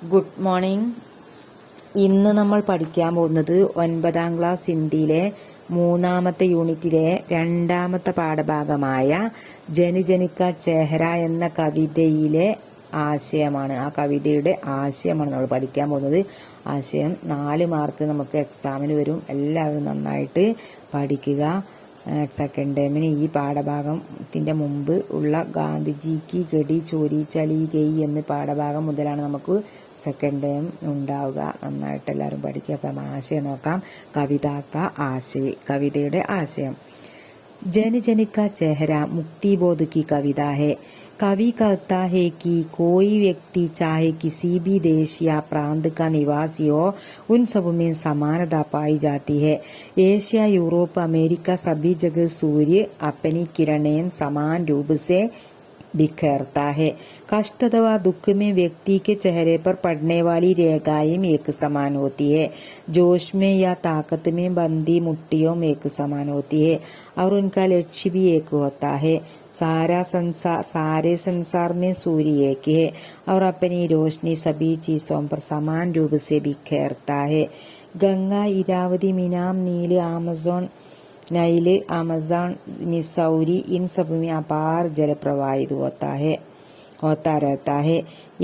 Good morning. ഇന്ന് നമ്മൾ പഠിക്കാൻ പോകുന്നത് 9ാം ക്ലാസ് ഹിന്ദിയിലെ 3ാമത്തെ യൂണിറ്റിലെ 2ാമത്തെ പാഠഭാഗമായ ജനിജനിക്ക ചെഹ്റ എന്ന കവിതയിലെ ആശയമാണ്. ആ കവിതയുടെ ആശയമാണ് നമ്മൾ പഠിക്കാൻ പോകുന്നത്. ആശയം 4 മാർക്ക് നമുക്ക് എക്സാമിന് വരും. എല്ലാവരും നന്നായിട്ട് പഠിക്കുക. സെക്കൻഡ് ടൈമിന് ഈ പാഠഭാഗത്തിന്റെ മുമ്പ് ഉള്ള ഗാന്ധിജിക്ക് ഗഡി ചോരി ചലി ഗയി എന്ന പാഠഭാഗം മുതലാണ് നമുക്ക് സെക്കൻഡ് ടൈം ഉണ്ടാവുക. നന്നായിട്ട് എല്ലാവരും പഠിക്കുക. അപ്പം ആശയം നോക്കാം. കവിതയുടെ ആശയം. जन जन का चेहरा मुक्ति बोध की कविता है. कवि कहता है कि कोई व्यक्ति चाहे किसी भी देश या प्रांत का निवासी हो, उन सब में समानता पाई जाती है. एशिया, यूरोप, अमेरिका सभी जगह सूर्य अपनी किरणें समान रूप से बिखेरता है. कष्ट अथवा दुख में व्यक्ति के चेहरे पर पड़ने वाली रेखाएं एक समान होती है. जोश में या ताकत में बंधी मुट्ठियों में एक समान होती है और उनका लक्ष्य भी एक होता है. सारे संसार में सूर्य एक है और अपनी रोशनी सभी चीजों पर समान रूप से बिखेरता है. गंगा, इरावती, मीनाम, नील, नाइल, अमेज़न, मिसौरी, इन सब में अपार जल प्रवाहित होता रहता है.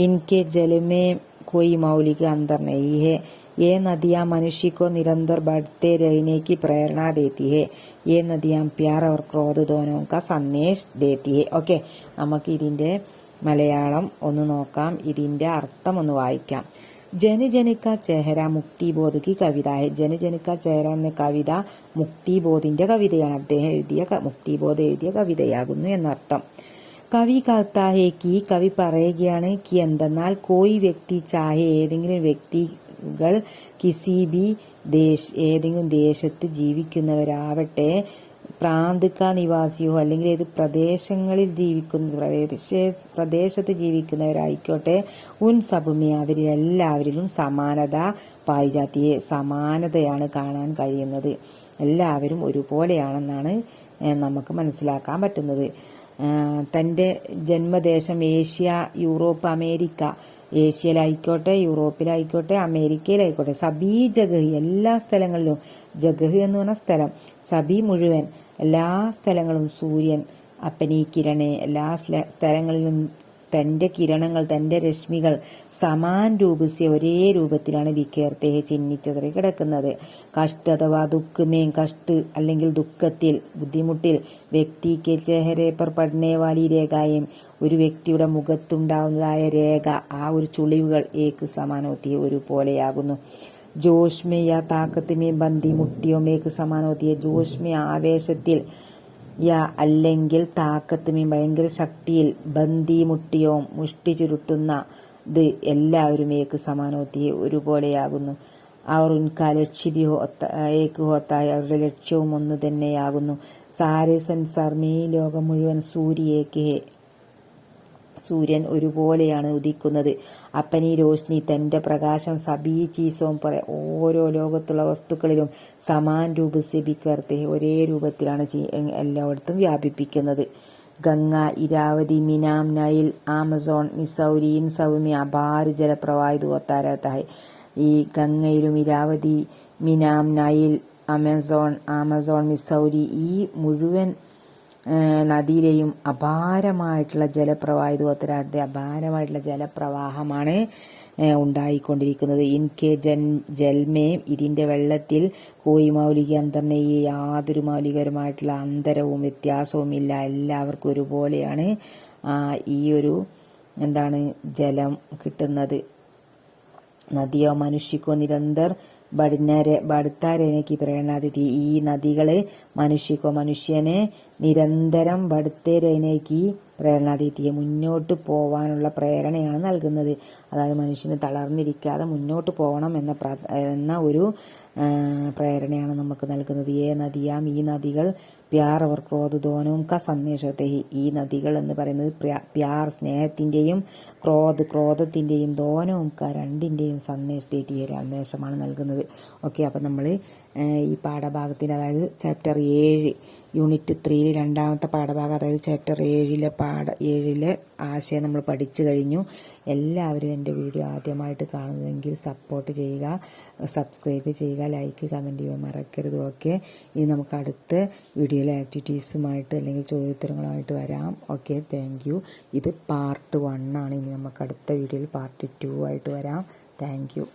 इनके जल में कोई मौलिक अंतर नहीं है. ये नदियाँ मनुष्य को निरंतर बढ़ते रहने की प्रेरणा देती है. ये नदियाँ प्यार और क्रोध दोनों का संदेश देती है. ഓക്കെ, നമുക്ക് ഇതിന്റെ മലയാളം ഒന്ന് നോക്കാം. ഇതിന്റെ അർത്ഥം ഒന്ന് വായിക്കാം. ജനജനിക്ക ചെഹ്റ മുക്തിബോധ് കി കവിത ഹെ. ജനജനിക്ക ചെഹ്റ എന്ന കവിത മുക്തിബോധിന്റെ കവിതയാണ്. അദ്ദേഹം എഴുതിയ മുക്തിബോധ് എഴുതിയ കവിതയാകുന്നു എന്നർത്ഥം. കവി कहता है कि കവി പറയുകയാണ് കി എന്തെന്നാൽ കോയി വ്യക്തി ചാഹെ ഏതെങ്കിലും വ്യക്തികൾ കിസി ബി ഏതെങ്കിലും ദേശത്ത് ജീവിക്കുന്നവരാവട്ടെ, പ്രാന്തിക നിവാസിയോ അല്ലെങ്കിൽ ഏത് പ്രദേശങ്ങളിൽ പ്രദേശത്ത് ജീവിക്കുന്നവരായിക്കോട്ടെ, ഉൻ സബുമി അവരിലെല്ലാവരിലും സമാനത പായി ജാത്തിയെ സമാനതയാണ് കാണാൻ കഴിയുന്നത്. എല്ലാവരും ഒരുപോലെയാണെന്നാണ് നമുക്ക് മനസ്സിലാക്കാൻ പറ്റുന്നത്. തൻ്റെ ജന്മദേശം ഏഷ്യ, യൂറോപ്പ്, അമേരിക്ക, ഏഷ്യയിലായിക്കോട്ടെ, യൂറോപ്പിലായിക്കോട്ടെ, അമേരിക്കയിലായിക്കോട്ടെ, സബീ ജഗഹ് എല്ലാ സ്ഥലങ്ങളിലും, ജഗഹ് എന്ന് പറഞ്ഞ സ്ഥലം, സബി മുഴുവൻ എല്ലാ സ്ഥലങ്ങളും, സൂര്യൻ അപ്പനി കിരണേ എല്ലാ സ്ഥലങ്ങളിലും തന്റെ കിരണങ്ങൾ, തന്റെ രശ്മികൾ സമാൻ രൂപസ്യ ഒരേ രൂപത്തിലാണ് വിഖേർത്തെ ചിഹ്നിച്ചതറി കിടക്കുന്നത്. കഷ്ട അഥവാ ദുഃഖമേം കഷ്ട് അല്ലെങ്കിൽ ദുഃഖത്തിൽ, ബുദ്ധിമുട്ടിൽ, വ്യക്തിക്ക് ചെഹരെ പർ പഠനേ വാലി രേഖായും ഒരു വ്യക്തിയുടെ മുഖത്തുണ്ടാവുന്നതായ രേഖ, ആ ഒരു ചുളിവുകൾ ഏക്ക് സമാനോത്തി ഒരുപോലെയാകുന്നു. ജോഷ്മേ യാ താക്കത്തുമേ ബന്ദി മുട്ടിയോ മേക്ക് സമാനോത്തിയ. ജോഷ്മേ ആവേശത്തിൽ, യാ അല്ലെങ്കിൽ താക്കത്തുമേ ഭയങ്കര ശക്തിയിൽ, ബന്ദി മുട്ടിയോ മുഷ്ടി ചുരുട്ടുന്നത് എല്ലാവരും ഏക്ക് സമാനോത്തിയെ ഒരുപോലെയാകുന്നു. അവർ ഉൻകാ ലക്ഷ്യ ഏക്ക് ഹോത്തായ അവരുടെ ലക്ഷ്യവും ഒന്ന് തന്നെയാകുന്നു. സാരേ സൻസാർ മേ ലോകം മുഴുവൻ സൂര്യ ഏക്ക് ഹേ സൂര്യൻ ഒരുപോലെയാണ് ഉദിക്കുന്നത്. അപ്പനി രോഷ്നി തന്റെ പ്രകാശം സബീ ചീസോം ഓരോ ലോകത്തുള്ള വസ്തുക്കളിലും സമാൻ രൂപസെ ബിക്കർത്തെ ഒരേ രൂപത്തിലാണ് എല്ലായിടത്തും വ്യാപിപ്പിക്കുന്നത്. Ganga, Iravati, Menam, Nile, Amazon, Missouri, ഇൻ സൗമ്യ അപാര ജലപ്രവാഹിത് ഹോത്താരത്തായി. ഈ ഗംഗയിലും Iravati, Menam, Nile, Amazon, Missouri ഈ മുഴുവൻ നദിയിലെയും അപാരമായിട്ടുള്ള അപാരമായിട്ടുള്ള ജലപ്രവാഹമാണ് ഉണ്ടായിക്കൊണ്ടിരിക്കുന്നത്. ഇൻകെ ജൽമേം ഇതിന്റെ വെള്ളത്തിൽ കോയി മൗലിക അന്തർനെയ്യ് യാതൊരു മൗലികപരമായിട്ടുള്ള അന്തരവും വ്യത്യാസവും ഇല്ല. എല്ലാവർക്കും ഒരുപോലെയാണ് ഈ ഒരു ജലം കിട്ടുന്നത്. നദിയോ മനുഷ്യക്കോ നിരന്തർ ബടുത്താ രേനയ്ക്ക് പ്രേരണാതിഥി. ഈ നദികള് മനുഷ്യനെ നിരന്തരം ബടുത്തേ രേനയ്ക്ക് പ്രേരണാതിഥിയെ മുന്നോട്ട് പോവാനുള്ള പ്രേരണയാണ് നൽകുന്നത്. അതായത് മനുഷ്യന് തളർന്നിരിക്കാതെ മുന്നോട്ട് പോകണം എന്ന ഒരു പ്രേരണയാണ് നമുക്ക് നൽകുന്നത്. നദിയാം ഈ നദികൾ പ്യാർ അവർ ക്രോധ ദോനവും ക സന്ദേശത്തെ ഈ നദികൾ എന്ന് പറയുന്നത് പ്യാർ സ്നേഹത്തിൻ്റെയും ക്രോധത്തിൻ്റെയും ദോനവും ക രണ്ടിൻ്റെയും സന്ദേശത്തെ സന്ദേശമാണ് നൽകുന്നത്. ഓക്കെ, അപ്പം നമ്മൾ ഈ പാഠഭാഗത്തിൽ, അതായത് ചാപ്റ്റർ 7 യൂണിറ്റ് 3 രണ്ടാമത്തെ പാഠഭാഗം, അതായത് ചാപ്റ്റർ 7 ആശയം നമ്മൾ പഠിച്ചു കഴിഞ്ഞു. എല്ലാവരും എൻ്റെ വീഡിയോ ആദ്യമായിട്ട് കാണുന്നതെങ്കിൽ സപ്പോർട്ട് ചെയ്യുക, സബ്സ്ക്രൈബ് ചെയ്യുക, ലൈക്ക് കമൻറ്റ് ചെയ്യുക മറക്കരുത്. ഓക്കെ, ഇനി നമുക്ക് അടുത്ത വീഡിയോയിലെ ആക്ടിവിറ്റീസുമായിട്ട് അല്ലെങ്കിൽ ചോദ്യോത്തരങ്ങളുമായിട്ട് വരാം. Okay, thank you. ഇത് പാർട്ട് 1 ആണ്. ഇനി നമുക്ക് അടുത്ത വീഡിയോയിൽ പാർട്ട് 2 ആയിട്ട് വരാം. Thank you.